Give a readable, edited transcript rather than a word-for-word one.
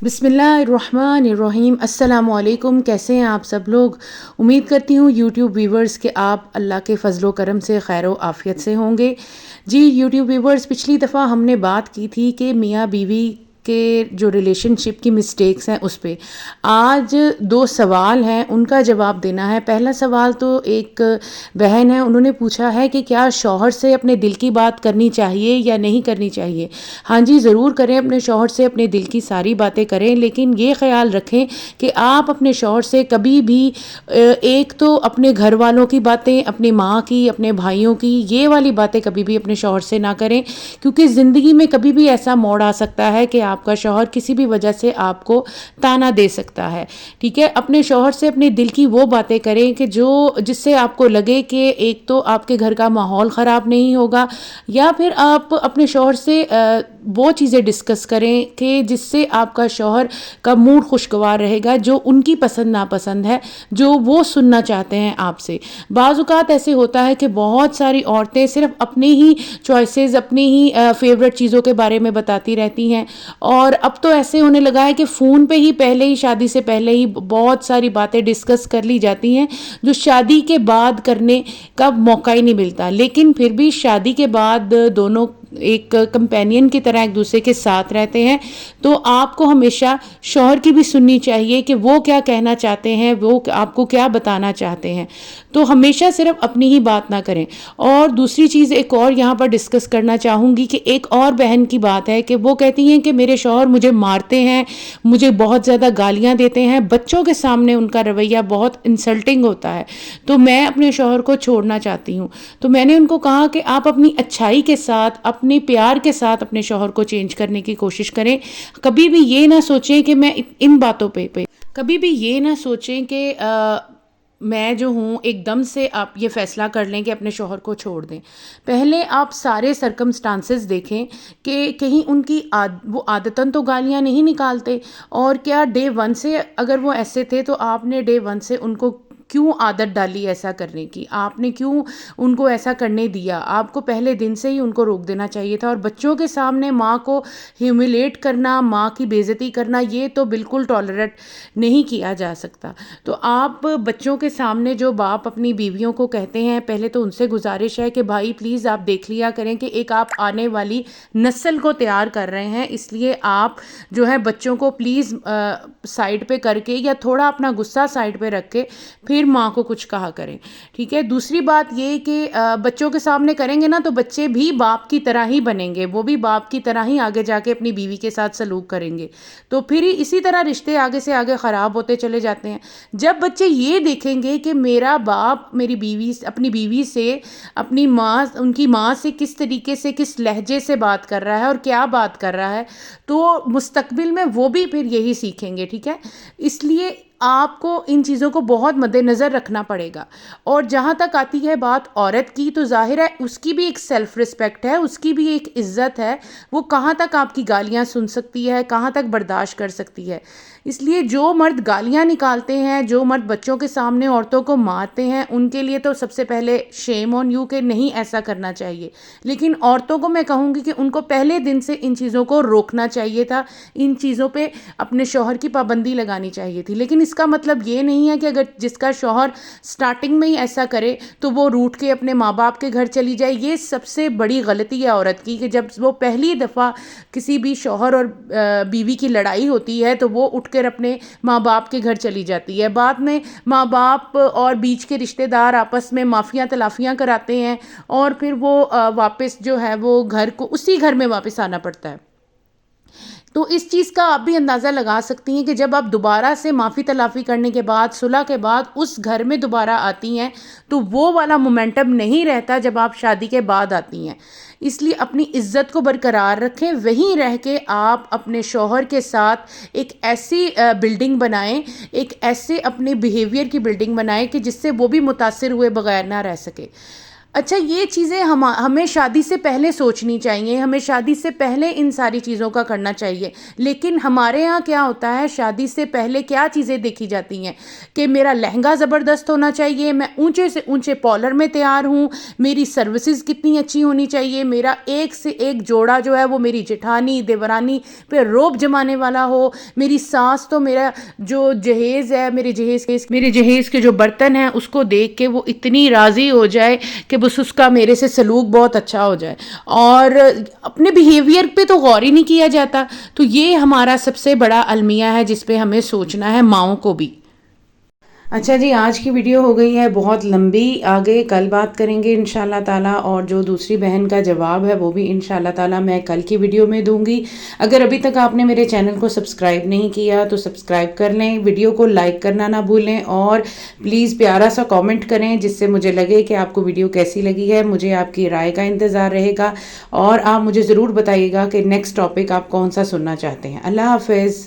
بسم اللہ الرحمن الرحیم۔ السلام علیکم، کیسے ہیں آپ سب لوگ؟ امید کرتی ہوں یوٹیوب ویورز کے آپ اللہ کے فضل و کرم سے خیر و عافیت سے ہوں گے۔ جی یوٹیوب ویورز، پچھلی دفعہ ہم نے بات کی تھی کہ میاں بیوی کے جو ریلیشن شپ کی مسٹیکس ہیں اس پہ آج 2 سوال ہیں، ان کا جواب دینا ہے۔ پہلا سوال تو ایک بہن ہے، انہوں نے پوچھا ہے کہ کیا شوہر سے اپنے دل کی بات کرنی چاہیے یا نہیں کرنی چاہیے؟ ہاں جی، ضرور کریں، اپنے شوہر سے اپنے دل کی ساری باتیں کریں، لیکن یہ خیال رکھیں کہ آپ اپنے شوہر سے کبھی بھی ایک تو اپنے گھر والوں کی باتیں، اپنی ماں کی، اپنے بھائیوں کی، یہ والی باتیں کبھی بھی اپنے شوہر سے نہ کریں، کیونکہ زندگی میں کبھی بھی ایسا موڑ آ سکتا ہے کہ آپ کا شوہر کسی بھی وجہ سے آپ کو تانا دے سکتا ہے۔ ٹھیک ہے، اپنے شوہر سے اپنے دل کی وہ باتیں کریں کہ جس سے آپ کو لگے کہ ایک تو آپ کے گھر کا ماحول خراب نہیں ہوگا، یا پھر آپ اپنے شوہر سے وہ چیزیں ڈسکس کریں کہ جس سے آپ کا شوہر کا موڈ خوشگوار رہے گا، جو ان کی پسند ناپسند ہے، جو وہ سننا چاہتے ہیں آپ سے۔ بعض اوقات ایسے ہوتا ہے کہ بہت ساری عورتیں صرف اپنے ہی چوائسیز، اپنی ہی فیوریٹ چیزوں کے بارے میں بتاتی رہتی ہیں، اور اب تو ایسے ہونے لگا ہے کہ فون پہ ہی پہلے ہی، شادی سے پہلے ہی بہت ساری باتیں ڈسکس کر لی جاتی ہیں جو شادی کے بعد کرنے کا موقع ہی نہیں ملتا۔ لیکن پھر بھی شادی کے بعد دونوں ایک کمپینین کی طرح ایک دوسرے کے ساتھ رہتے ہیں، تو آپ کو ہمیشہ شوہر کی بھی سننی چاہیے کہ وہ کیا کہنا چاہتے ہیں، وہ آپ کو کیا بتانا چاہتے ہیں، تو ہمیشہ صرف اپنی ہی بات نہ کریں۔ اور دوسری چیز ایک اور یہاں پر ڈسکس کرنا چاہوں گی کہ ایک اور بہن کی بات ہے کہ وہ کہتی ہیں کہ میرے شوہر مجھے مارتے ہیں، مجھے بہت زیادہ گالیاں دیتے ہیں، بچوں کے سامنے ان کا رویہ بہت انسلٹنگ ہوتا ہے، تو میں اپنے شوہر کو چھوڑنا چاہتی ہوں۔ تو میں نے ان کو کہا کہ آپ اپنی اچھائی کے ساتھ، اپنے پیار کے ساتھ اپنے شوہر کو چینج کرنے کی کوشش کریں۔ کبھی بھی یہ نہ سوچیں کہ میں ان باتوں پہ کبھی بھی یہ نہ سوچیں کہ میں جو ہوں ایک دم سے آپ یہ فیصلہ کر لیں کہ اپنے شوہر کو چھوڑ دیں۔ پہلے آپ سارے سرکمسٹانسز دیکھیں کہ کہیں ان کی وہ عادتاً تو گالیاں نہیں نکالتے، اور کیا ڈے 1 سے اگر وہ ایسے تھے تو آپ نے ڈے 1 سے ان کو کیوں عادت ڈالی ایسا کرنے کی؟ آپ نے کیوں ان کو ایسا کرنے دیا؟ آپ کو پہلے دن سے ہی ان کو روک دینا چاہیے تھا۔ اور بچوں کے سامنے ماں کو ہیوملیٹ کرنا، ماں کی بے عزتی کرنا، یہ تو بالکل ٹالریٹ نہیں کیا جا سکتا۔ تو آپ بچوں کے سامنے جو باپ اپنی بیویوں کو کہتے ہیں، پہلے تو ان سے گزارش ہے کہ بھائی پلیز آپ دیکھ لیا کریں کہ ایک آپ آنے والی نسل کو تیار کر رہے ہیں، اس لیے آپ جو ہے بچوں کو پلیز سائڈ پہ کر کے یا تھوڑا اپنا غصہ سائڈ پہ رکھ کے پھر ماں کو کچھ کہا کریں۔ ٹھیک ہے، دوسری بات یہ کہ بچوں کے سامنے کریں گے نا تو بچے بھی باپ کی طرح ہی بنیں گے، وہ بھی باپ کی طرح ہی آگے جا کے اپنی بیوی کے ساتھ سلوک کریں گے، تو پھر اسی طرح رشتے آگے سے آگے خراب ہوتے چلے جاتے ہیں۔ جب بچے یہ دیکھیں گے کہ میرا باپ میری بیوی، اپنی بیوی سے، اپنی ماں، ان کی ماں سے کس طریقے سے، کس لہجے سے بات کر رہا ہے اور کیا بات کر رہا ہے، تو مستقبل میں وہ بھی پھر یہی سیکھیں گے۔ ٹھیک ہے، اس لیے آپ کو ان چیزوں کو بہت مد نظر رکھنا پڑے گا۔ اور جہاں تک آتی ہے بات عورت کی، تو ظاہر ہے اس کی بھی ایک سیلف رسپیکٹ ہے، اس کی بھی ایک عزت ہے، وہ کہاں تک آپ کی گالیاں سن سکتی ہے، کہاں تک برداشت کر سکتی ہے۔ اس لیے جو مرد گالیاں نکالتے ہیں، جو مرد بچوں کے سامنے عورتوں کو مارتے ہیں، ان کے لیے تو سب سے پہلے شیم آن یو کہ نہیں ایسا کرنا چاہیے۔ لیکن عورتوں کو میں کہوں گی کہ ان کو پہلے دن سے ان چیزوں کو روکنا چاہیے تھا، ان چیزوں پہ اپنے شوہر کی پابندی لگانی چاہیے تھی۔ لیکن اس کا مطلب یہ نہیں ہے کہ اگر جس کا شوہر سٹارٹنگ میں ہی ایسا کرے تو وہ روٹ کے اپنے ماں باپ کے گھر چلی جائے۔ یہ سب سے بڑی غلطی ہے عورت کی کہ جب وہ پہلی دفعہ کسی بھی شوہر اور بیوی کی لڑائی ہوتی ہے تو وہ اٹھ کر اپنے ماں باپ کے گھر چلی جاتی ہے۔ بعد میں ماں باپ اور بیچ کے رشتہ دار آپس میں معافیاں تلافیاں کراتے ہیں، اور پھر وہ واپس جو ہے وہ گھر کو اسی گھر میں واپس آنا پڑتا ہے۔ تو اس چیز کا آپ بھی اندازہ لگا سکتی ہیں کہ جب آپ دوبارہ سے معافی تلافی کرنے کے بعد، صلح کے بعد اس گھر میں دوبارہ آتی ہیں تو وہ والا مومنٹم نہیں رہتا جب آپ شادی کے بعد آتی ہیں۔ اس لیے اپنی عزت کو برقرار رکھیں، وہیں رہ کے آپ اپنے شوہر کے ساتھ ایک ایسی بلڈنگ بنائیں، ایک ایسے اپنے بیہیویئر کی بلڈنگ بنائیں کہ جس سے وہ بھی متاثر ہوئے بغیر نہ رہ سکے۔ اچھا یہ چیزیں ہمیں شادی سے پہلے سوچنی چاہیے، ہمیں شادی سے پہلے ان ساری چیزوں کا کرنا چاہیے، لیکن ہمارے ہاں کیا ہوتا ہے، شادی سے پہلے کیا چیزیں دیکھی جاتی ہیں کہ میرا لہنگا زبردست ہونا چاہیے، میں اونچے سے اونچے پالر میں تیار ہوں، میری سروسز کتنی اچھی ہونی چاہیے، میرا ایک سے ایک جوڑا جو ہے وہ میری جٹھانی دیورانی پہ روب جمانے والا ہو، میری ساس تو میرا جو جہیز ہے، میرے جہیز کے جو برتن ہیں اس کو دیکھ کے وہ اتنی راضی ہو جائے کہ بس اس کا میرے سے سلوک بہت اچھا ہو جائے، اور اپنے بیہیویئر پہ تو غور ہی نہیں کیا جاتا. تو یہ ہمارا سب سے بڑا المیہ ہے جس پہ ہمیں سوچنا ہے، ماؤں کو بھی. اچھا جی، آج کی ویڈیو ہو گئی ہے بہت لمبی، آگے کل بات کریں گے انشاءاللہ تعالیٰ، اور جو دوسری بہن کا جواب ہے وہ بھی انشاءاللہ تعالیٰ میں کل کی ویڈیو میں دوں گی. اگر ابھی تک آپ نے میرے چینل کو سبسکرائب نہیں کیا تو سبسکرائب کر لیں، ویڈیو کو لائک کرنا نہ بھولیں، اور پلیز پیارا سا کامنٹ کریں جس سے مجھے لگے کہ آپ کو ویڈیو کیسی لگی ہے. مجھے آپ کی رائے کا انتظار رہے گا، اور آپ مجھے ضرور بتائیے گا کہ نیکسٹ ٹاپک آپ کون سا سننا چاہتے ہیں. اللہ حافظ.